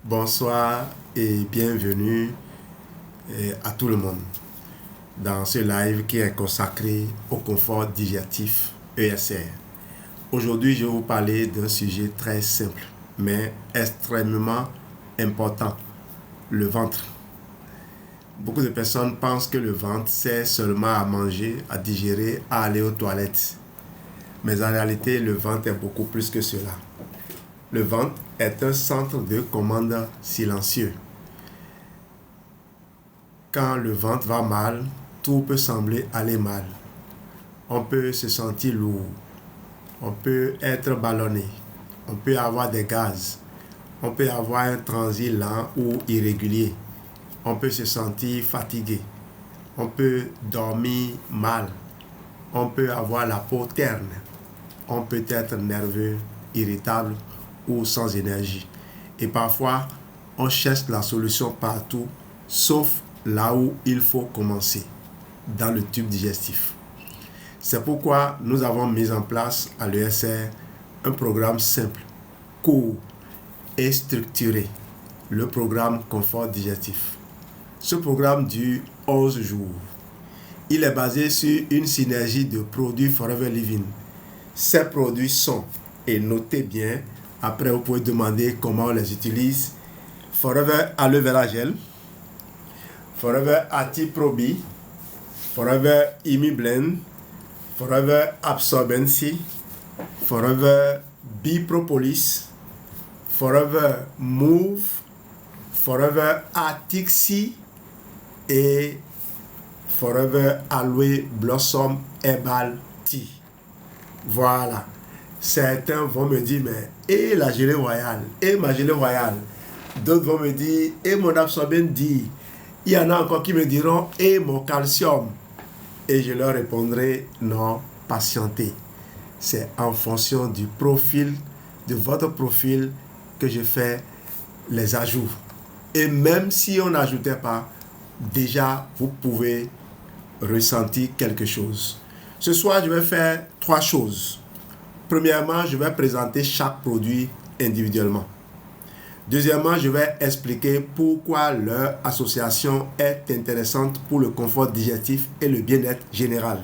Bonsoir et bienvenue à tout le monde dans ce live qui est consacré au confort digestif ESR. Aujourd'hui, je vais vous parler d'un sujet très simple mais extrêmement important, le ventre. Beaucoup de personnes pensent que le ventre sert seulement à manger, à digérer, à aller aux toilettes. Mais en réalité, le ventre est beaucoup plus que cela. Le ventre est un centre de commande silencieux. Quand le ventre va mal, tout peut sembler aller mal. On peut se sentir lourd, on peut être ballonné, on peut avoir des gaz, on peut avoir un transit lent ou irrégulier, on peut se sentir fatigué, on peut dormir mal, on peut avoir la peau terne, on peut être nerveux, irritable ou sans énergie. Et parfois, on cherche la solution partout, sauf là où il faut commencer, dans le tube digestif. C'est pourquoi nous avons mis en place à l'ESR un programme simple, court et structuré, le programme Confort Digestif. Ce programme dure 11 jours. Il est basé sur une synergie de produits Forever Living. Ces produits sont, et notez bien, après vous pouvez demander comment on les utilise, Forever Aloe Vera Gel, Forever Anti-Probi, Forever Imi Blend, Forever Absorbency, Forever Bipropolis, Forever Move, Forever Artixi et Forever Aloe Blossom Herbal Tea. Voilà. Certains vont me dire, mais et la gelée royale, et ma gelée royale. D'autres vont me dire, et mon absorbent dit. Il y en a encore qui me diront, et mon calcium. Et je leur répondrai, non, patientez. C'est en fonction du profil, de votre profil, que je fais les ajouts. Et même si on n'ajoutait pas, déjà, vous pouvez ressentir quelque chose. Ce soir, je vais faire 3 choses. Premièrement, je vais présenter chaque produit individuellement. Deuxièmement, je vais expliquer pourquoi leur association est intéressante pour le confort digestif et le bien-être général.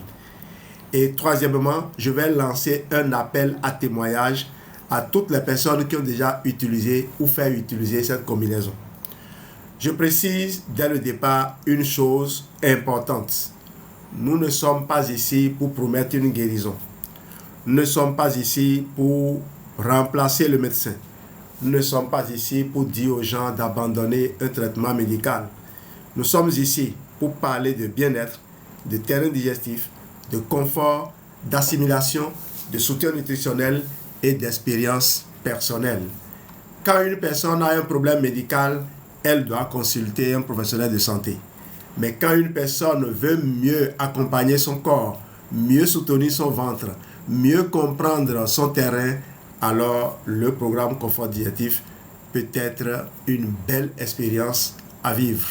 Et troisièmement, je vais lancer un appel à témoignage à toutes les personnes qui ont déjà utilisé ou fait utiliser cette combinaison. Je précise dès le départ une chose importante. Nous ne sommes pas ici pour promettre une guérison. Nous ne sommes pas ici pour remplacer le médecin. Nous ne sommes pas ici pour dire aux gens d'abandonner un traitement médical. Nous sommes ici pour parler de bien-être, de terrain digestif, de confort, d'assimilation, de soutien nutritionnel et d'expérience personnelle. Quand une personne a un problème médical, elle doit consulter un professionnel de santé. Mais quand une personne veut mieux accompagner son corps, mieux soutenir son ventre, mieux comprendre son terrain, alors le programme Confort Digestif peut être une belle expérience à vivre.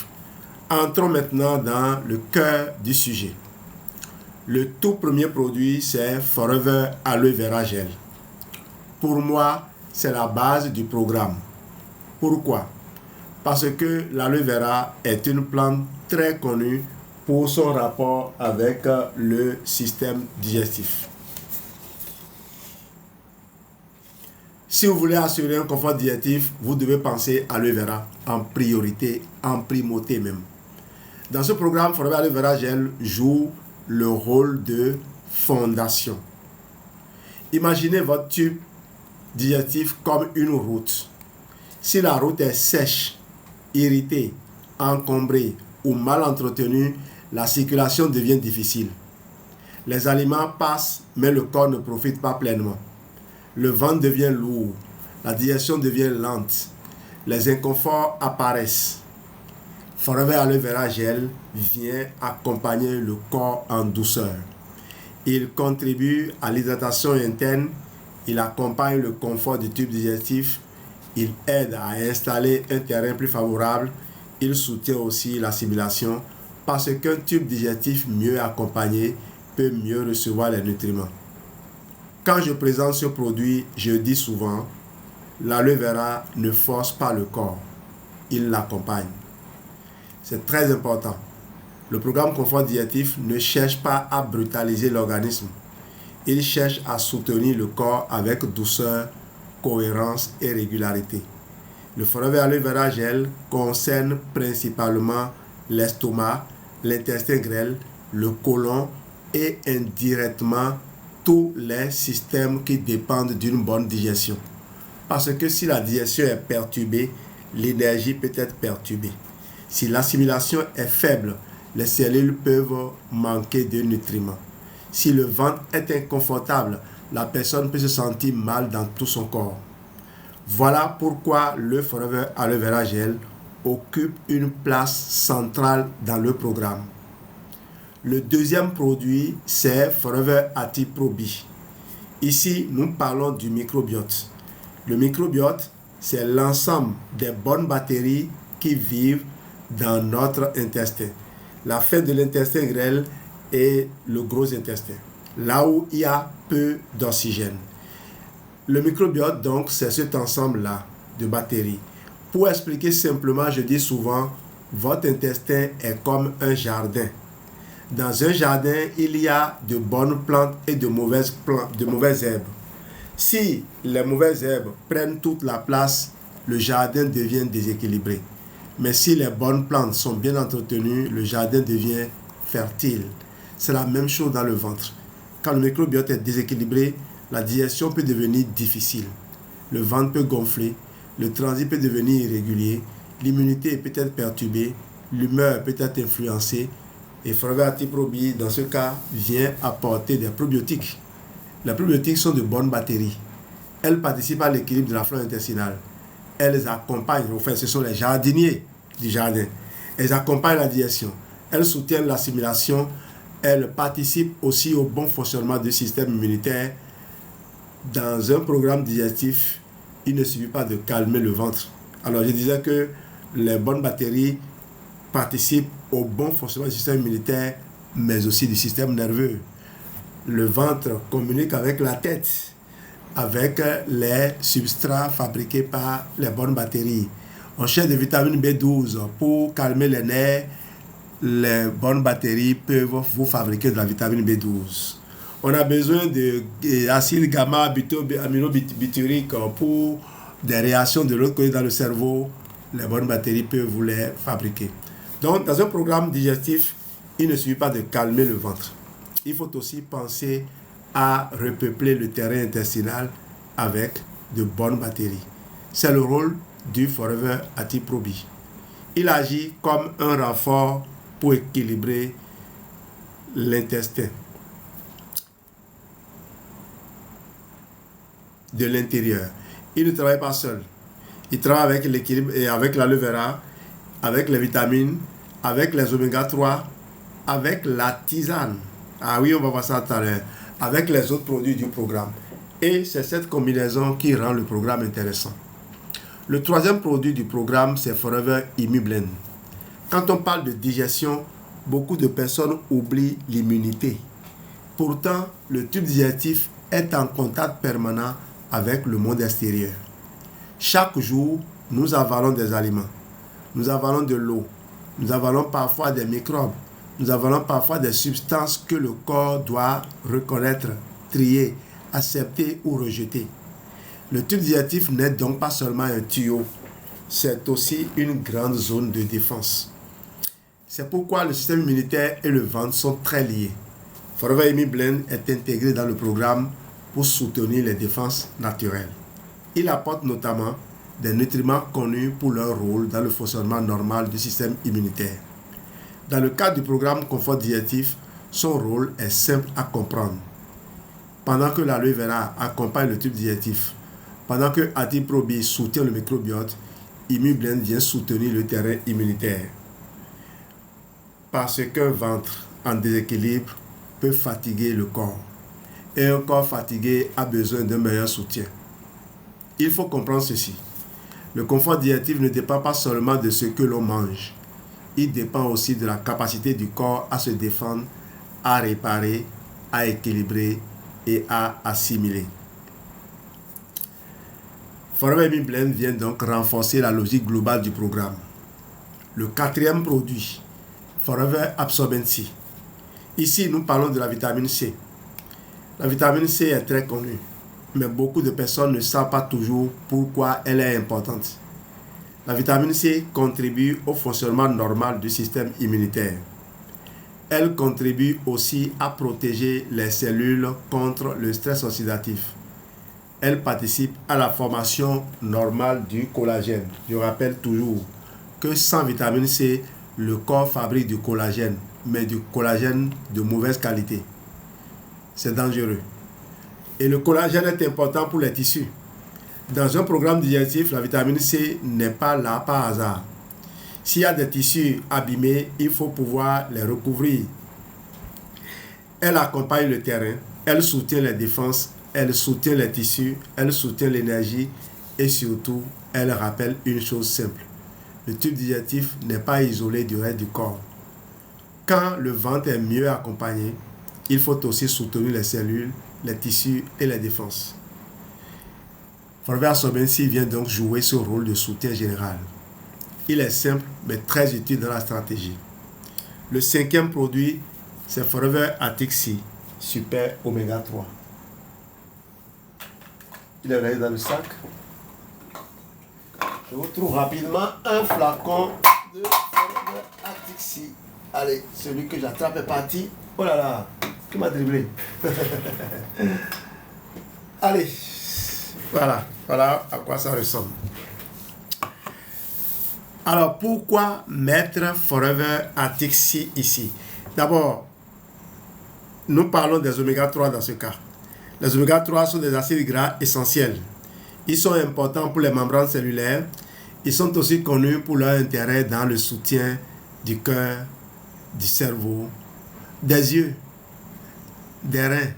Entrons maintenant dans le cœur du sujet. Le tout premier produit, c'est Forever Aloe Vera Gel. Pour moi, c'est la base du programme. Pourquoi? Parce que l'aloe vera est une plante très connue pour son rapport avec le système digestif. Si vous voulez assurer un confort digestif, vous devez penser à l'aloe vera en priorité, en primauté même. Dans ce programme, Forever Aloe Vera Gel joue le rôle de fondation. Imaginez votre tube digestif comme une route. Si la route est sèche, irritée, encombrée ou mal entretenue, la circulation devient difficile. Les aliments passent, mais le corps ne profite pas pleinement. Le ventre devient lourd, la digestion devient lente, les inconforts apparaissent. Forever Aloe Vera Gel vient accompagner le corps en douceur. Il contribue à l'hydratation interne, il accompagne le confort du tube digestif, il aide à installer un terrain plus favorable, il soutient aussi l'assimilation parce qu'un tube digestif mieux accompagné peut mieux recevoir les nutriments. Quand je présente ce produit, je dis souvent, l'aloe vera ne force pas le corps, il l'accompagne. C'est très important. Le programme confort digestif ne cherche pas à brutaliser l'organisme. Il cherche à soutenir le corps avec douceur, cohérence et régularité. Le forever aloe vera gel concerne principalement l'estomac, l'intestin grêle, le côlon et indirectement tous les systèmes qui dépendent d'une bonne digestion. Parce que si la digestion est perturbée, l'énergie peut être perturbée. Si l'assimilation est faible, les cellules peuvent manquer de nutriments. Si le ventre est inconfortable, la personne peut se sentir mal dans tout son corps. Voilà pourquoi le Forever Aloe Vera Gel occupe une place centrale dans le programme. Le deuxième produit, c'est Forever AtiProBi. Ici, nous parlons du microbiote. Le microbiote, c'est l'ensemble des bonnes bactéries qui vivent dans notre intestin. La fête de l'intestin grêle et le gros intestin, là où il y a peu d'oxygène. Le microbiote, donc, c'est cet ensemble-là de bactéries. Pour expliquer simplement, je dis souvent, votre intestin est comme un jardin. Dans un jardin, il y a de bonnes plantes et de mauvaises herbes. Si les mauvaises herbes prennent toute la place, le jardin devient déséquilibré. Mais si les bonnes plantes sont bien entretenues, le jardin devient fertile. C'est la même chose dans le ventre. Quand le microbiote est déséquilibré, la digestion peut devenir difficile. Le ventre peut gonfler, le transit peut devenir irrégulier, l'immunité peut être perturbée, l'humeur peut être influencée. Et Forever AtiProBi, dans ce cas, vient apporter des probiotiques. Les probiotiques sont de bonnes bactéries. Elles participent à l'équilibre de la flore intestinale. Elles accompagnent, enfin, ce sont les jardiniers du jardin. Elles accompagnent la digestion. Elles soutiennent l'assimilation. Elles participent aussi au bon fonctionnement du système immunitaire. Dans un programme digestif, il ne suffit pas de calmer le ventre. Alors, je disais que les bonnes bactéries participent au bon fonctionnement du système immunitaire, mais aussi du système nerveux. Le ventre communique avec la tête, avec les substrats fabriqués par les bonnes bactéries. On cherche des vitamines B12 pour calmer les nerfs. Les bonnes bactéries peuvent vous fabriquer de la vitamine B12. On a besoin d'acide gamma-aminobutyrique pour des réactions de l'autre côté dans le cerveau. Les bonnes bactéries peuvent vous les fabriquer. Donc, dans un programme digestif, il ne suffit pas de calmer le ventre. Il faut aussi penser à repeupler le terrain intestinal avec de bonnes bactéries. C'est le rôle du Forever AtiProBi. Il agit comme un renfort pour équilibrer l'intestin de l'intérieur. Il ne travaille pas seul. Il travaille avec l'équilibre et avec l'aloe vera, avec les vitamines, avec les oméga 3, avec la tisane. Ah oui, on va voir ça tout à l'heure. Avec les autres produits du programme. Et c'est cette combinaison qui rend le programme intéressant. Le troisième produit du programme, c'est Forever ImmuBlend. Quand on parle de digestion, beaucoup de personnes oublient l'immunité. Pourtant, le tube digestif est en contact permanent avec le monde extérieur. Chaque jour, nous avalons des aliments. Nous avalons de l'eau. Nous avalons parfois des microbes. Nous avalons parfois des substances que le corps doit reconnaître, trier, accepter ou rejeter. Le tube digestif n'est donc pas seulement un tuyau, c'est aussi une grande zone de défense. C'est pourquoi le système immunitaire et le ventre sont très liés. Forever ImmuBlend est intégré dans le programme pour soutenir les défenses naturelles. Il apporte notamment des nutriments connus pour leur rôle dans le fonctionnement normal du système immunitaire. Dans le cadre du programme Confort Digestif, son rôle est simple à comprendre. Pendant que l'aloe vera accompagne le tube digestif, pendant que AtiProBi soutient le microbiote, ImmuBlend vient soutenir le terrain immunitaire. Parce qu'un ventre en déséquilibre peut fatiguer le corps. Et un corps fatigué a besoin d'un meilleur soutien. Il faut comprendre ceci. Le confort digestif ne dépend pas seulement de ce que l'on mange. Il dépend aussi de la capacité du corps à se défendre, à réparer, à équilibrer et à assimiler. Forever Me Blend vient donc renforcer la logique globale du programme. Le quatrième produit, Forever Absorbency. Ici, nous parlons de la vitamine C. La vitamine C est très connue, mais beaucoup de personnes ne savent pas toujours pourquoi elle est importante. La vitamine C contribue au fonctionnement normal du système immunitaire. Elle contribue aussi à protéger les cellules contre le stress oxydatif. Elle participe à la formation normale du collagène. Je rappelle toujours que sans vitamine C, le corps fabrique du collagène, mais du collagène de mauvaise qualité. C'est dangereux. Et le collagène est important pour les tissus. Dans un programme digestif, la vitamine C n'est pas là par hasard. S'il y a des tissus abîmés, il faut pouvoir les recouvrir. Elle accompagne le terrain, elle soutient les défenses, elle soutient les tissus, elle soutient l'énergie et surtout, elle rappelle une chose simple. Le tube digestif n'est pas isolé du reste du corps. Quand le ventre est mieux accompagné, il faut aussi soutenir les cellules, les tissus et les défenses. Forever Absorbency vient donc jouer ce rôle de soutien général. Il est simple mais très utile dans la stratégie. Le cinquième produit, c'est Forever Atixi Super Oméga 3. Il est resté dans le sac. Je vous trouve rapidement un flacon de Forever Atixi. Allez, celui que j'attrape est parti. Oh là là, qui m'a dribblé. Allez, voilà à quoi ça ressemble. Alors, pourquoi mettre Forever Atixi ici? D'abord, nous parlons des oméga 3 dans ce cas. Les oméga 3 sont des acides gras essentiels. Ils sont importants pour les membranes cellulaires. Ils sont aussi connus pour leur intérêt dans le soutien du cœur, du cerveau, des yeux, des reins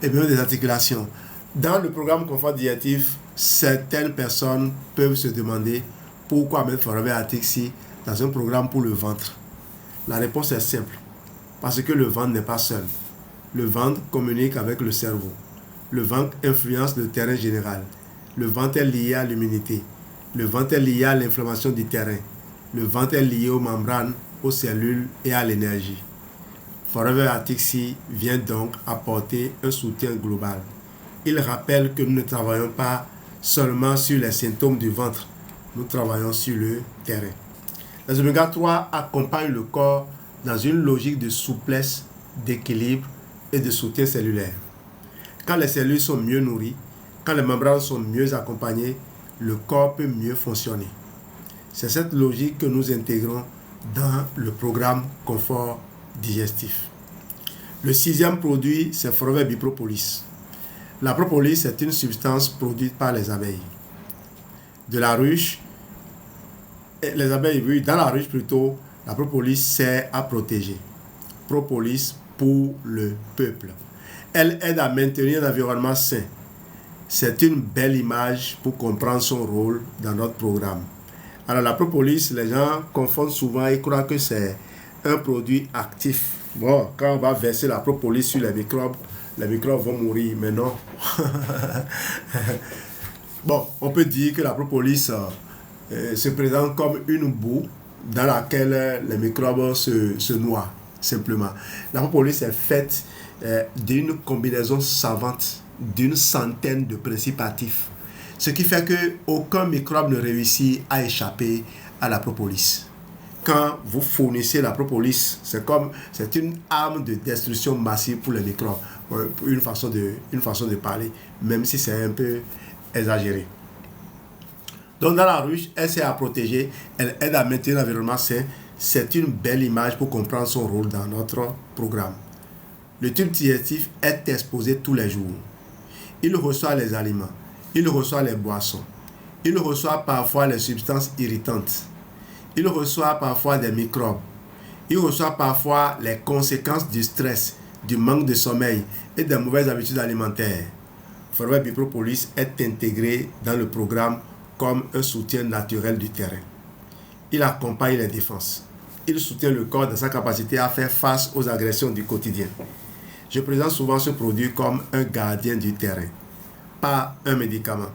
et même des articulations. Dans le programme confort digestif, certaines personnes peuvent se demander pourquoi mettre Forever Atixi dans un programme pour le ventre. La réponse est simple. Parce que le ventre n'est pas seul. Le ventre communique avec le cerveau. Le ventre influence le terrain général. Le ventre est lié à l'immunité. Le ventre est lié à l'inflammation du terrain. Le ventre est lié aux membranes, aux cellules et à l'énergie. Forever Atixi vient donc apporter un soutien global. Il rappelle que nous ne travaillons pas seulement sur les symptômes du ventre, nous travaillons sur le terrain. Les oméga 3 accompagnent le corps dans une logique de souplesse, d'équilibre et de soutien cellulaire. Quand les cellules sont mieux nourries, quand les membranes sont mieux accompagnées, le corps peut mieux fonctionner. C'est cette logique que nous intégrons dans le programme confort digestif. Le sixième produit, c'est Forever Bipropolis. La propolis est une substance produite par les abeilles. De la ruche, les abeilles, oui, dans la ruche plutôt, la propolis sert à protéger. Propolis pour le peuple. Elle aide à maintenir un environnement sain. C'est une belle image pour comprendre son rôle dans notre programme. Alors la propolis, les gens confondent souvent et croient que c'est un produit actif. Bon, quand on va verser la propolis sur les microbes vont mourir, mais non. Bon, on peut dire que la propolis se présente comme une boue dans laquelle les microbes se noient, simplement. La propolis est faite d'une combinaison savante d'une centaine de principes actifs, ce qui fait qu'aucun microbe ne réussit à échapper à la propolis. Quand vous fournissez la propolis, c'est une arme de destruction massive pour les microbes, une façon de parler, même si c'est un peu exagéré. Donc dans la ruche, elle sert à protéger, elle aide à maintenir l'environnement sain. C'est une belle image pour comprendre son rôle dans notre programme. Le tube digestif est exposé tous les jours. Il reçoit les aliments, il reçoit les boissons, il reçoit parfois les substances irritantes, il reçoit parfois des microbes, il reçoit parfois les conséquences du stress, du manque de sommeil et des mauvaises habitudes alimentaires. Forever Bipropolis est intégré dans le programme comme un soutien naturel du terrain. Il accompagne les défenses. Il soutient le corps dans sa capacité à faire face aux agressions du quotidien. Je présente souvent ce produit comme un gardien du terrain, pas un médicament.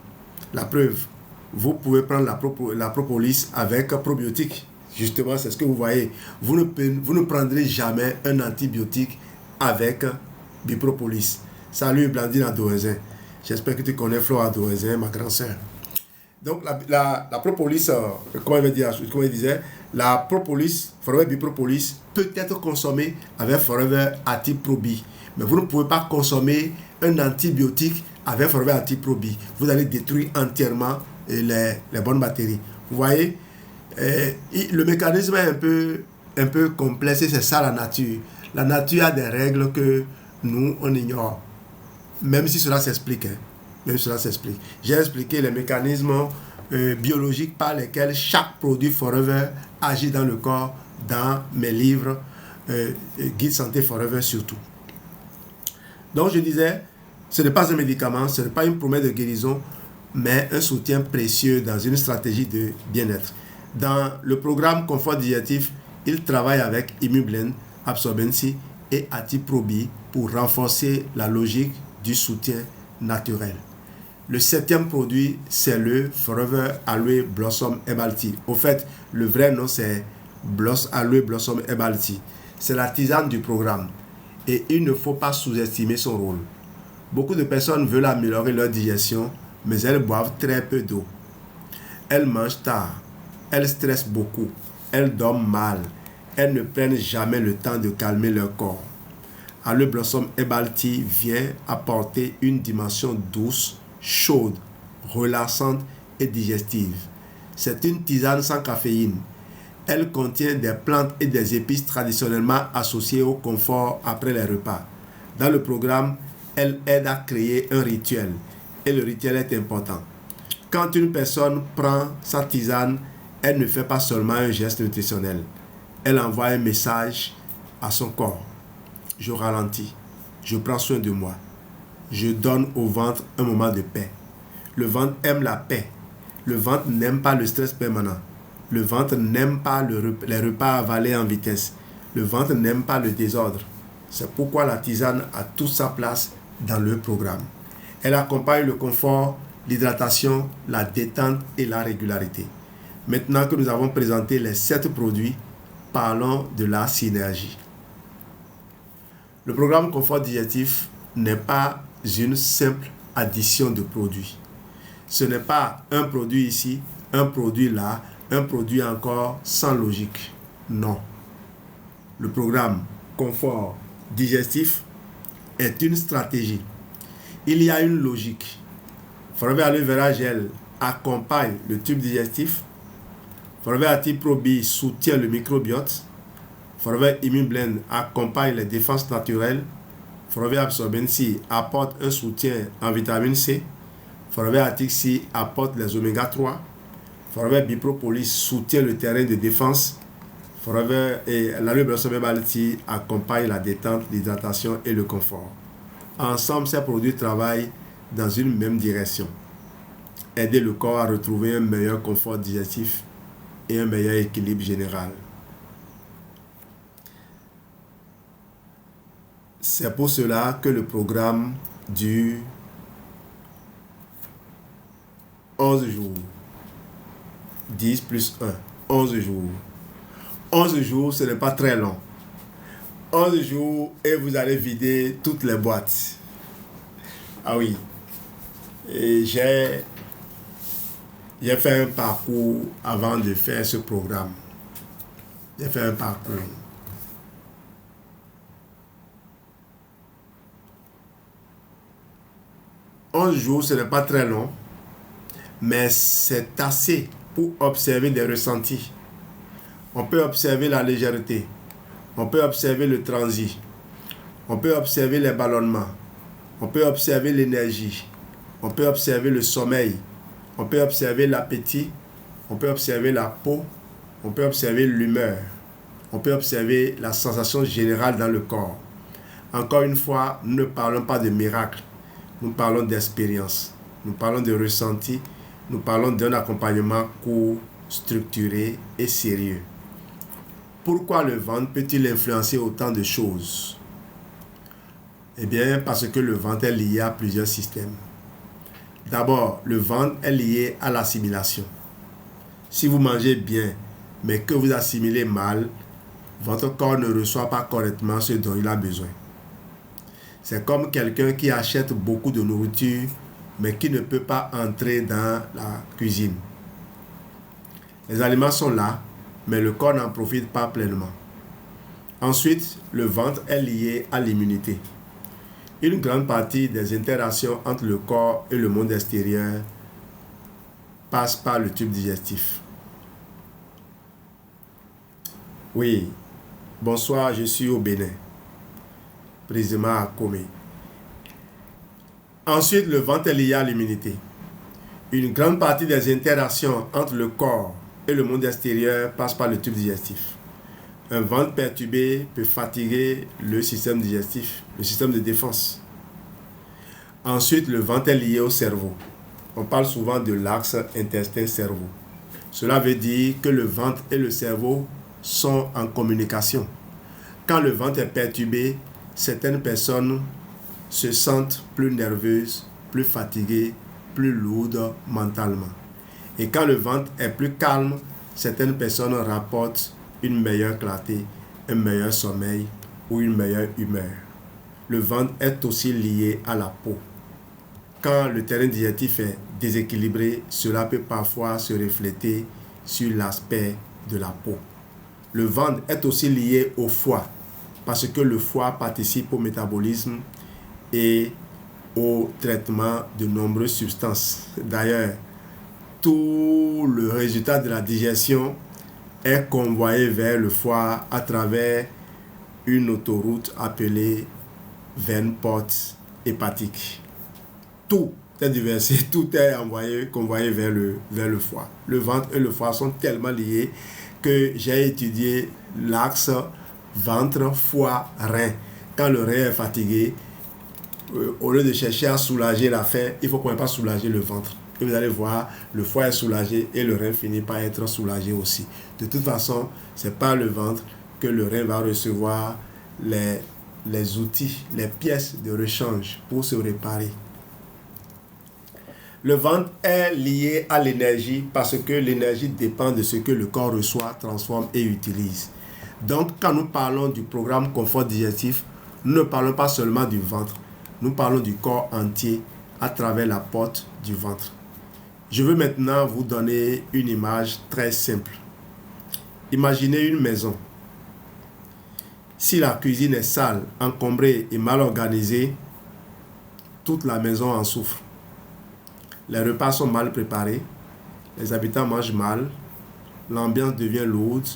La preuve, vous pouvez prendre la propolis avec probiotique. Justement, c'est ce que vous voyez. Vous ne prendrez jamais un antibiotique avec bipropolis. Salut Blandine Adoézin. J'espère que tu connais Flore Adoézin, ma grande sœur. Donc, la propolis, comment il disait, la propolis, Forever Bipropolis, peut être consommée avec Forever Active-Probi. Mais vous ne pouvez pas consommer un antibiotique avec Forever Active-Probi. Vous allez détruire entièrement les bonnes bactéries. Vous voyez, le mécanisme est un peu complexe et c'est ça la nature. La nature a des règles que nous, on ignore. Même si cela s'explique. J'ai expliqué les mécanismes biologiques par lesquels chaque produit Forever agit dans le corps, dans mes livres, Guide Santé Forever surtout. Donc je disais, ce n'est pas un médicament, ce n'est pas une promesse de guérison, mais un soutien précieux dans une stratégie de bien-être. Dans le programme Confort Digestif, il travaille avec Immublend, Absorbency et Active-Probi pour renforcer la logique du soutien naturel. Le 7e produit, c'est le Forever Aloe Blossom Herbal Tea. Au fait, le vrai nom, c'est Aloe Blossom Herbal Tea. C'est la tisane du programme. Et il ne faut pas sous-estimer son rôle. Beaucoup de personnes veulent améliorer leur digestion, mais elles boivent très peu d'eau. Elles mangent tard. Elles stressent beaucoup. Elles dorment mal. Elles ne prennent jamais le temps de calmer leur corps. Aloe Blossom Herbal Tea vient apporter une dimension douce, chaude, relaxante et digestive. C'est une tisane sans caféine. Elle contient des plantes et des épices traditionnellement associées au confort après les repas. Dans le programme, elle aide à créer un rituel. Et le rituel est important. Quand une personne prend sa tisane, elle ne fait pas seulement un geste nutritionnel. Elle envoie un message à son corps. Je ralentis. Je prends soin de moi. Je donne au ventre un moment de paix. Le ventre aime la paix. Le ventre n'aime pas le stress permanent. Le ventre n'aime pas les repas avalés en vitesse. Le ventre n'aime pas le désordre. C'est pourquoi la tisane a toute sa place dans le programme. Elle accompagne le confort, l'hydratation, la détente et la régularité. Maintenant que nous avons présenté les 7 produits, parlons de la synergie. Le programme Confort Digestif n'est pas une simple addition de produits. Ce n'est pas un produit ici, un produit là, un produit encore sans logique. Non. Le programme Confort Digestif est une stratégie. Il y a une logique. Forever Aloe Vera Gel accompagne le tube digestif. Forever Active-Probi soutient le microbiote. Forever Immublend accompagne les défenses naturelles. Forever Absorbency apporte un soutien en vitamine C. Forever Active-C apporte les oméga 3. Forever Bipropolis soutient le terrain de défense. Forever et l'Aloe Blossom Herbal Tea accompagne la détente, l'hydratation et le confort. Ensemble, ces produits travaillent dans une même direction. Aider le corps à retrouver un meilleur confort digestif et un meilleur équilibre général. C'est pour cela que le programme dure 11 jours. 10 plus 1, 11 jours. 11 jours, ce n'est pas très long. 11 jours et vous allez vider toutes les boîtes. Ah oui. Et j'ai fait un parcours avant de faire ce programme. J'ai fait un parcours. Un jour, ce n'est pas très long, mais c'est assez pour observer des ressentis. On peut observer la légèreté, on peut observer le transit, on peut observer les ballonnements, on peut observer l'énergie, on peut observer le sommeil, on peut observer l'appétit, on peut observer la peau, on peut observer l'humeur, on peut observer la sensation générale dans le corps. Encore une fois, nous ne parlons pas de miracle. Nous parlons d'expérience, nous parlons de ressenti, nous parlons d'un accompagnement court, structuré et sérieux. Pourquoi le ventre peut-il influencer autant de choses? Eh bien, parce que le ventre est lié à plusieurs systèmes. D'abord, le ventre est lié à l'assimilation. Si vous mangez bien, mais que vous assimilez mal, votre corps ne reçoit pas correctement ce dont il a besoin. C'est comme quelqu'un qui achète beaucoup de nourriture, mais qui ne peut pas entrer dans la cuisine. Les aliments sont là, mais le corps n'en profite pas pleinement. Ensuite, le ventre est lié à l'immunité. Une grande partie des interactions entre le corps et le monde extérieur passe par le tube digestif. Oui, bonsoir, je suis au Bénin, précisément à Komé. Ensuite, le ventre est lié à l'immunité. Une grande partie des interactions entre le corps et le monde extérieur passe par le tube digestif. Un ventre perturbé peut fatiguer le système digestif, le système de défense. Ensuite, le ventre est lié au cerveau. On parle souvent de l'axe intestin-cerveau. Cela veut dire que le ventre et le cerveau sont en communication. Quand le ventre est perturbé, certaines personnes se sentent plus nerveuses, plus fatiguées, plus lourdes mentalement. Et quand le ventre est plus calme, certaines personnes rapportent une meilleure clarté, un meilleur sommeil ou une meilleure humeur. Le ventre est aussi lié à la peau. Quand le terrain digestif est déséquilibré, cela peut parfois se refléter sur l'aspect de la peau. Le ventre est aussi lié au foie, parce que le foie participe au métabolisme et au traitement de nombreuses substances. D'ailleurs, tout le résultat de la digestion est convoyé vers le foie à travers une autoroute appelée veine porte hépatique. Tout est déversé, tout est convoyé vers le foie. Le ventre et le foie sont tellement liés que j'ai étudié l'axe ventre, foie, rein. Quand le rein est fatigué, au lieu de chercher à soulager la faim, il faut qu'on ne pas soulager le ventre. Et vous allez voir, le foie est soulagé et le rein finit par être soulagé aussi. De toute façon, c'est par le ventre que le rein va recevoir les outils, les pièces de rechange pour se réparer. Le ventre est lié à l'énergie parce que l'énergie dépend de ce que le corps reçoit, transforme et utilise. Donc, quand nous parlons du programme confort digestif, nous ne parlons pas seulement du ventre. Nous parlons du corps entier à travers la porte du ventre. Je veux maintenant vous donner une image très simple. Imaginez une maison. Si la cuisine est sale, encombrée et mal organisée, toute la maison en souffre. Les repas sont mal préparés, les habitants mangent mal, l'ambiance devient lourde,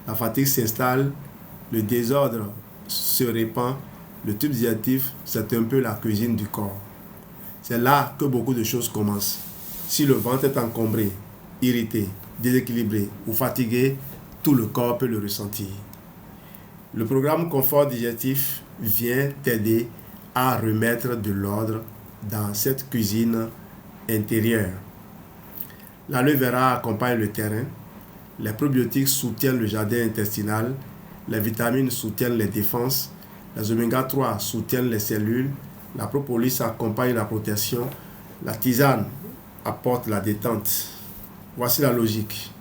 la fatigue s'installe, le désordre se répand. Le tube digestif, c'est un peu la cuisine du corps. C'est là que beaucoup de choses commencent. Si le ventre est encombré, irrité, déséquilibré ou fatigué, tout le corps peut le ressentir. Le programme confort digestif vient t'aider à remettre de l'ordre dans cette cuisine intérieure. L'aloe vera accompagne le terrain, les probiotiques soutiennent le jardin intestinal, les vitamines soutiennent les défenses, les oméga 3 soutiennent les cellules, la propolis accompagne la protection, la tisane apporte la détente. Voici la logique.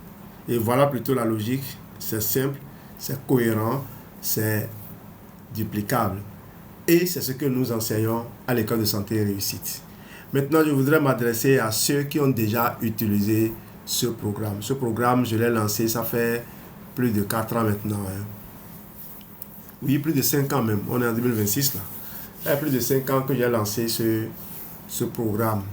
Et voilà plutôt la logique. C'est simple, c'est cohérent, c'est duplicable. Et c'est ce que nous enseignons à l'école de santé et réussite. Maintenant, je voudrais m'adresser à ceux qui ont déjà utilisé ce programme. Ce programme, je l'ai lancé, ça fait plus de 4 ans maintenant. Oui, plus de 5 ans même. On est en 2026 là. Il y a plus de 5 ans que j'ai lancé ce programme.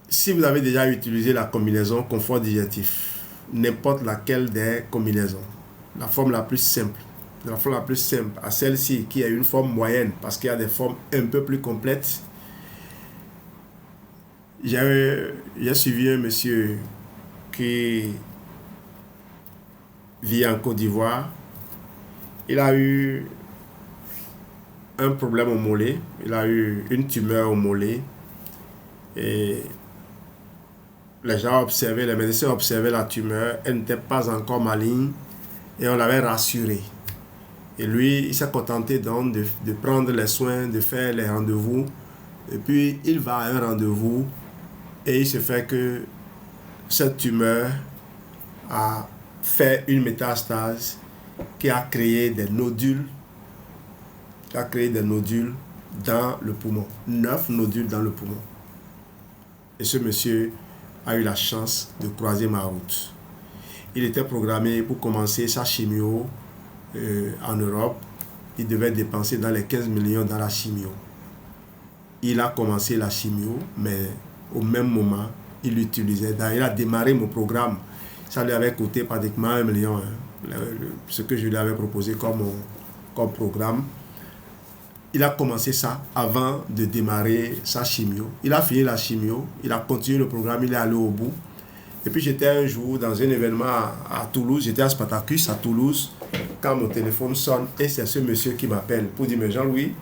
Si vous avez déjà utilisé la combinaison confort digestif, n'importe laquelle des combinaisons, la forme la plus simple, à celle-ci qui est une forme moyenne parce qu'il y a des formes un peu plus complètes. J'ai suivi un monsieur qui vit en Côte d'Ivoire. Il a eu un problème au mollet, il a eu une tumeur au mollet et les gens observaient, les médecins observaient la tumeur, elle n'était pas encore maligne et on l'avait rassuré. Et lui, il s'est contenté donc de prendre les soins, de faire les rendez-vous. Et puis, il va à un rendez-vous et il se fait que cette tumeur a fait une métastase qui a créé des nodules, dans le poumon. 9 nodules dans le poumon. Et ce monsieur a eu la chance de croiser ma route. Il était programmé pour commencer sa chimio en Europe. Il devait dépenser dans les 15 millions dans la chimio. Il a commencé la chimio, mais au même moment, il l'utilisait. Il a démarré mon programme. Ça lui avait coûté pratiquement 1 million, ce que je lui avais proposé comme programme. Il a commencé ça avant de démarrer sa chimio. Il a fini la chimio, il a continué le programme, il est allé au bout. Et puis j'étais un jour dans un événement à Toulouse, j'étais à Spartacus à Toulouse, quand mon téléphone sonne, et c'est ce monsieur qui m'appelle pour dire, mais Jean-Louis,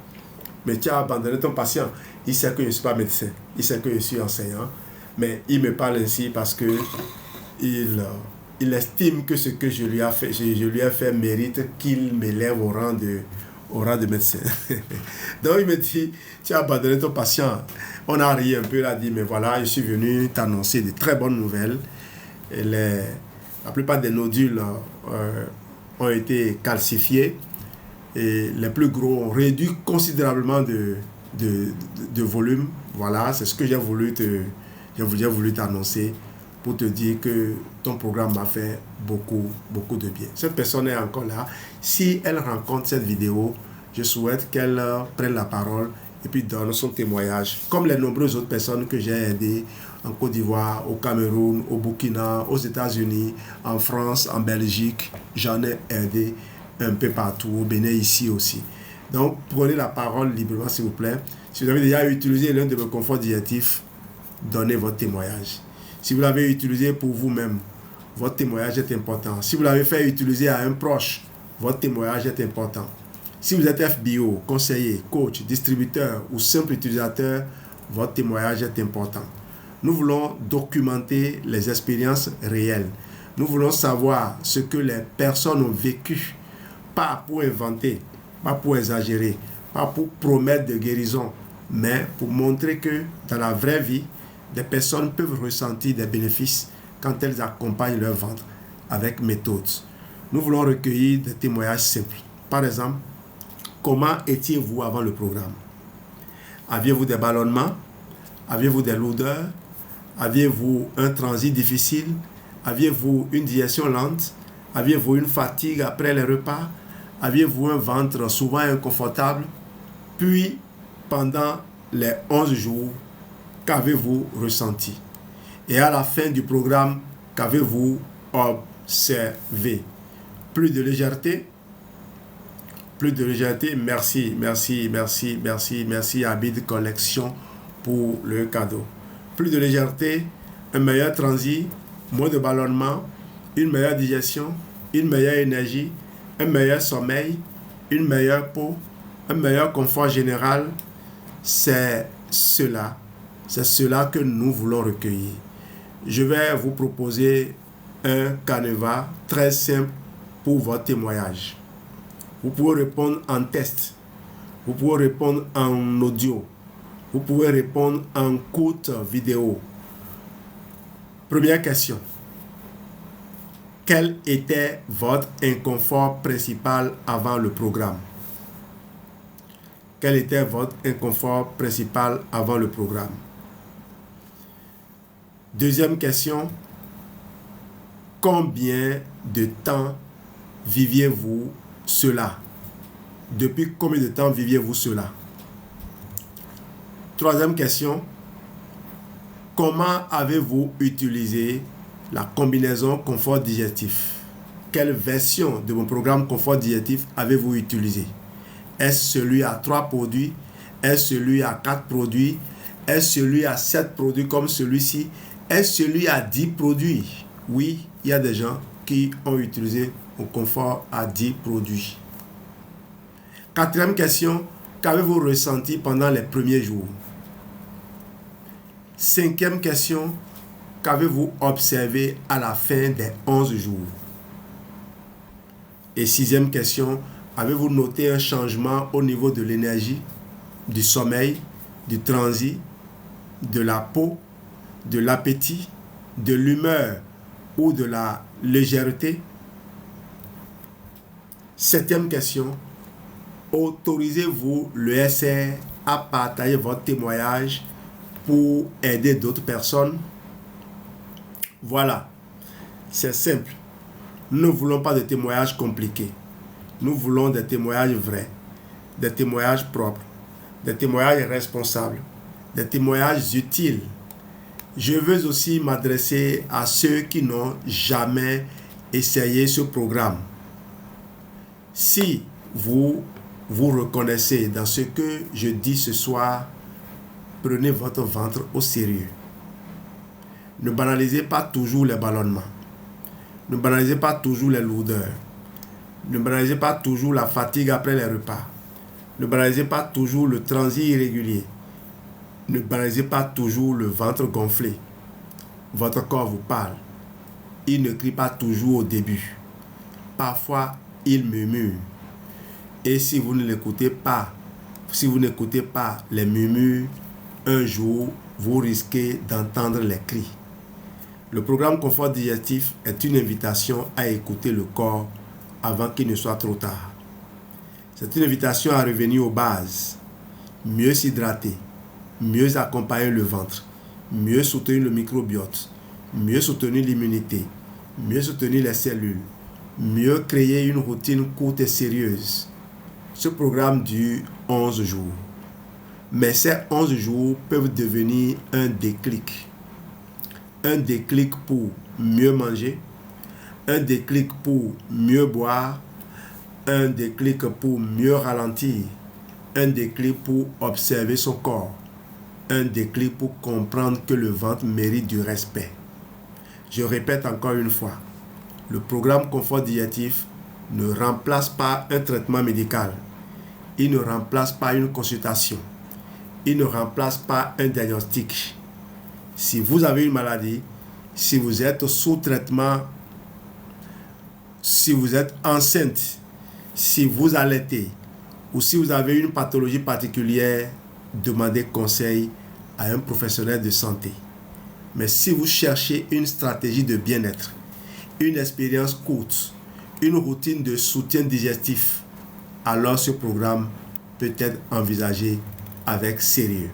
mais tu as abandonné ton patient. Il sait que je ne suis pas médecin, il sait que je suis enseignant, mais il me parle ainsi parce que il estime que ce que je lui ai fait mérite qu'il m'élève au rang de médecin. Donc il me dit, tu as abandonné ton patient. On a ri un peu, il a dit, mais voilà, je suis venu t'annoncer de très bonnes nouvelles. Et la plupart des nodules ont été calcifiés et les plus gros ont réduit considérablement de volume. Voilà, c'est ce que j'ai voulu t'annoncer pour te dire que ton programme m'a fait beaucoup de bien. Cette personne est encore là. Si elle rencontre cette vidéo, je souhaite qu'elle prenne la parole et puis donne son témoignage, comme les nombreuses autres personnes que j'ai aidées en Côte d'Ivoire, au Cameroun, au Burkina, aux États-Unis, en France, en Belgique. J'en ai aidé un peu partout, au Bénin ici aussi. Donc, prenez la parole librement, s'il vous plaît. Si vous avez déjà utilisé l'un de vos conforts digestifs, donnez votre témoignage. Si vous l'avez utilisé pour vous-même, votre témoignage est important. Si vous l'avez fait utiliser à un proche, votre témoignage est important. Si vous êtes FBO, conseiller, coach, distributeur ou simple utilisateur, votre témoignage est important. Nous voulons documenter les expériences réelles. Nous voulons savoir ce que les personnes ont vécu, pas pour inventer, pas pour exagérer, pas pour promettre de guérison, mais pour montrer que dans la vraie vie, des personnes peuvent ressentir des bénéfices quand elles accompagnent leur ventre avec méthode. Nous voulons recueillir des témoignages simples. Par exemple, comment étiez-vous avant le programme? Aviez-vous des ballonnements? Aviez-vous des lourdeurs? Aviez-vous un transit difficile? Aviez-vous une digestion lente? Aviez-vous une fatigue après les repas? Aviez-vous un ventre souvent inconfortable? Puis, pendant les 11 jours, qu'avez-vous ressenti? Et à la fin du programme, qu'avez-vous observé? Plus de légèreté? Plus de légèreté? Merci Abid Collection pour le cadeau. Plus de légèreté, un meilleur transit, moins de ballonnement, une meilleure digestion, une meilleure énergie, un meilleur sommeil, une meilleure peau, un meilleur confort général. C'est cela que nous voulons recueillir. Je vais vous proposer un canevas très simple pour votre témoignage. Vous pouvez répondre en test, vous pouvez répondre en audio, vous pouvez répondre en courte vidéo. Première question. Quel était votre inconfort principal avant le programme? Quel était votre inconfort principal avant le programme? Deuxième question. Combien de temps viviez-vous cela? Depuis combien de temps viviez-vous cela? Troisième question. Comment avez-vous utilisé la combinaison confort digestif? Quelle version de mon programme confort digestif avez-vous utilisé? Est-ce celui à 3 produits? Est-ce celui à 4 produits? Est-ce celui à 7 produits comme celui-ci? Est-ce celui à 10 produits? Oui, il y a des gens qui ont utilisé mon confort à 10 produits. Quatrième question. Qu'avez-vous ressenti pendant les premiers jours? Cinquième question. Qu'avez-vous observé à la fin des 11 jours? Et sixième question. Avez-vous noté un changement au niveau de l'énergie, du sommeil, du transit, de la peau, de l'appétit, de l'humeur ou de la légèreté? Septième question. Autorisez-vous le SR à partager votre témoignage pour aider d'autres personnes? Voilà, c'est simple. Nous ne voulons pas de témoignages compliqués. Nous voulons des témoignages vrais, des témoignages propres, des témoignages responsables, des témoignages utiles. Je veux aussi m'adresser à ceux qui n'ont jamais essayé ce programme. Si vous vous reconnaissez dans ce que je dis ce soir, prenez votre ventre au sérieux. Ne banalisez pas toujours les ballonnements. Ne banalisez pas toujours les lourdeurs. Ne banalisez pas toujours la fatigue après les repas. Ne banalisez pas toujours le transit irrégulier. Ne banalisez pas toujours le ventre gonflé. Votre corps vous parle. Il ne crie pas toujours au début. Parfois, il murmure. Et si vous ne l'écoutez pas, si vous n'écoutez pas les murmures, un jour, vous risquez d'entendre les cris. Le programme Confort Digestif est une invitation à écouter le corps avant qu'il ne soit trop tard. C'est une invitation à revenir aux bases, mieux s'hydrater, mieux accompagner le ventre, mieux soutenir le microbiote, mieux soutenir l'immunité, mieux soutenir les cellules, mieux créer une routine courte et sérieuse. Ce programme dure 11 jours. Mais ces 11 jours peuvent devenir un déclic. Un déclic pour mieux manger, un déclic pour mieux boire, un déclic pour mieux ralentir, un déclic pour observer son corps, un déclic pour comprendre que le ventre mérite du respect. Je répète encore une fois, le programme Confort Digestif ne remplace pas un traitement médical. Il ne remplace pas une consultation. Il ne remplace pas un diagnostic. Si vous avez une maladie, si vous êtes sous traitement, si vous êtes enceinte, si vous allaitez ou si vous avez une pathologie particulière, demandez conseil à un professionnel de santé. Mais si vous cherchez une stratégie de bien-être, une expérience courte, une routine de soutien digestif, alors ce programme peut être envisagé avec sérieux.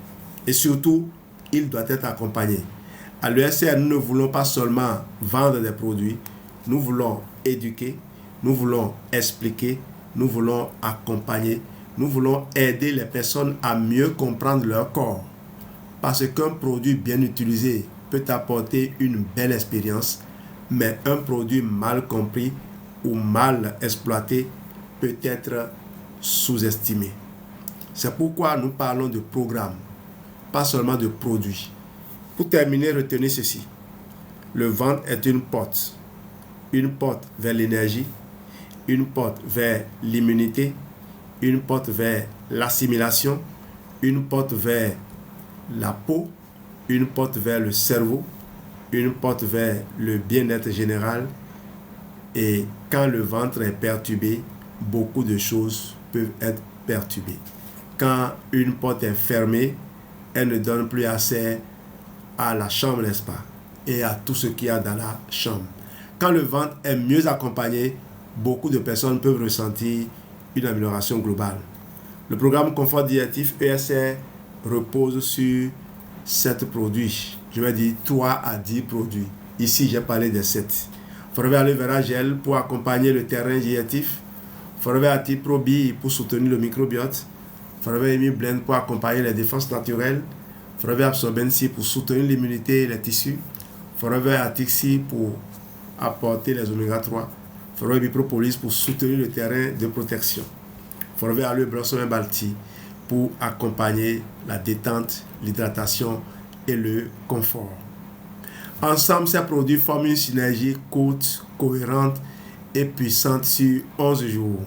Et surtout, il doit être accompagné. À l'ESR, nous ne voulons pas seulement vendre des produits, nous voulons éduquer, nous voulons expliquer, nous voulons accompagner, nous voulons aider les personnes à mieux comprendre leur corps. Parce qu'un produit bien utilisé peut apporter une belle expérience, mais un produit mal compris ou mal exploité peut être sous-estimé. C'est pourquoi nous parlons de programme, pas seulement de produits. Pour terminer, retenez ceci. Le ventre est une porte vers l'énergie, une porte vers l'immunité, une porte vers l'assimilation, une porte vers la peau, une porte vers le cerveau, une porte vers le bien-être général. Et quand le ventre est perturbé, beaucoup de choses peuvent être perturbées. Quand une porte est fermée, elle ne donne plus accès à la chambre, n'est-ce pas, et à tout ce qu'il y a dans la chambre. Quand le ventre est mieux accompagné, beaucoup de personnes peuvent ressentir une amélioration globale. Le programme Confort Digestif ESR repose sur 7 produits. Je vais dire 3 à 10 produits. Ici, j'ai parlé des 7. Forever Aloe Vera Gel pour accompagner le terrain digestif. Forever Active Pro B pour soutenir le microbiote. Forever Emi Blend pour accompagner les défenses naturelles. Forever Absorbency pour soutenir l'immunité et les tissus. Forever Atixi pour apporter les oméga 3. Forever Bipropolis pour soutenir le terrain de protection. Forever Aloe Blossom et Balti pour accompagner la détente, l'hydratation et le confort. Ensemble, ces produits forment une synergie courte, cohérente et puissante sur 11 jours.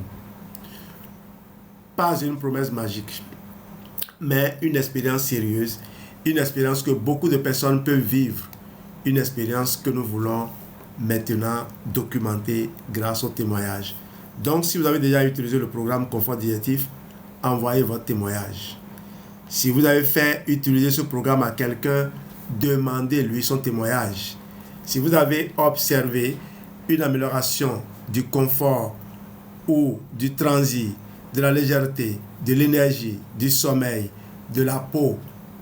Pas une promesse magique, mais une expérience sérieuse, une expérience que beaucoup de personnes peuvent vivre, une expérience que nous voulons maintenant documenter grâce au témoignage Donc, si vous avez déjà utilisé le programme Confort Digestif, envoyez votre témoignage. Si vous avez fait utiliser ce programme à quelqu'un, demandez-lui son témoignage. Si vous avez observé une amélioration du confort ou du transit, de la légèreté, de l'énergie, du sommeil, de la peau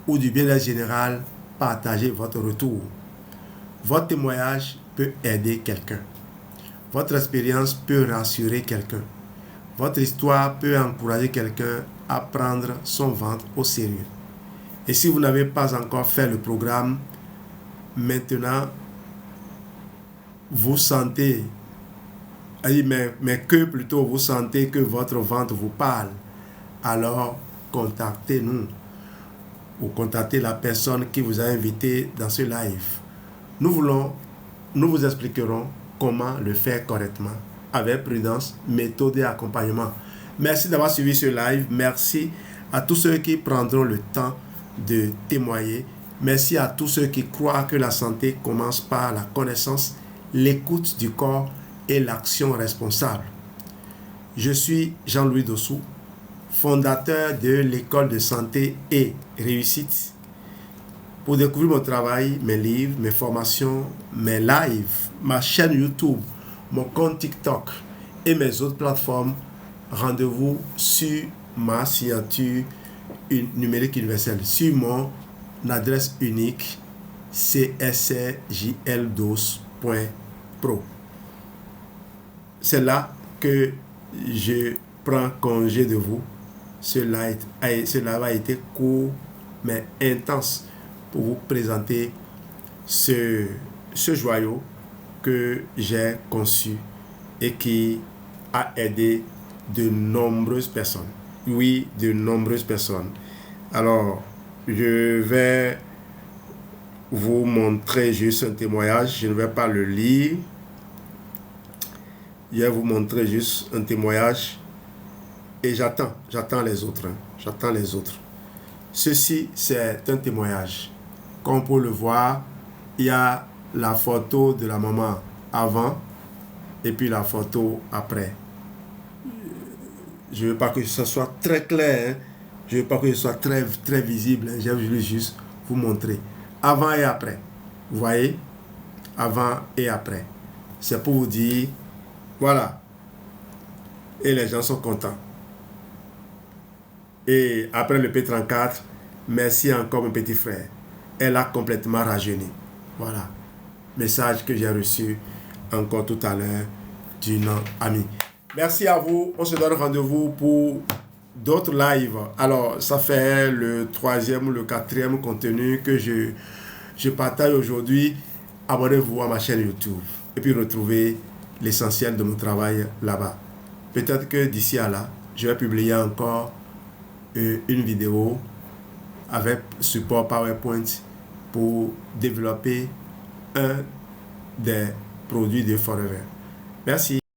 ou du bien-être général, partagez votre retour. Votre témoignage peut aider quelqu'un. Votre expérience peut rassurer quelqu'un. Votre histoire peut encourager quelqu'un à prendre son ventre au sérieux. Et si vous n'avez pas encore fait le programme, maintenant, vous sentez, mais que plutôt vous sentez que votre ventre vous parle, alors contactez-nous ou contactez la personne qui vous a invité dans ce live. Nous vous expliquerons comment le faire correctement, avec prudence, méthode et accompagnement. Merci d'avoir suivi ce live. Merci à tous ceux qui prendront le temps de témoigner. Merci à tous ceux qui croient que la santé commence par la connaissance, l'écoute du corps et l'action responsable. Je suis Jean-Louis Dossou, fondateur de l'école de santé et réussite. Pour découvrir mon travail, mes livres, mes formations, mes lives, ma chaîne YouTube, mon compte TikTok et mes autres plateformes, rendez-vous sur ma signature numérique universelle, sur mon adresse unique csrjldos.pro. C'est là que je prends congé de vous. Cela a été court mais intense pour vous présenter ce joyau que j'ai conçu et qui a aidé de nombreuses personnes. Oui, de nombreuses personnes. Alors, je vais vous montrer juste un témoignage. Je ne vais pas le lire. Je vais vous montrer juste un témoignage. Et j'attends les autres. J'attends les autres. Ceci, c'est un témoignage. Comme pour le voir, il y a la photo de la maman avant et puis la photo après. Je ne veux pas que ce soit très clair. Hein? Je ne veux pas que ce soit très, très visible. Hein? Je vais juste vous montrer. Avant et après. Vous voyez? Avant et après. C'est pour vous dire, voilà. Et les gens sont contents. Et après le P34, merci encore mon petit frère. Elle a complètement rajeuni. Voilà. Message que j'ai reçu encore tout à l'heure d'une amie. Merci à vous. On se donne rendez-vous pour d'autres lives. Alors, ça fait le 3e ou le 4e contenu que je partage aujourd'hui. Abonnez-vous à ma chaîne YouTube et puis retrouvez l'essentiel de mon travail là-bas. Peut-être que d'ici à là, je vais publier encore une vidéo avec support PowerPoint pour développer un des produits de Forever. Merci.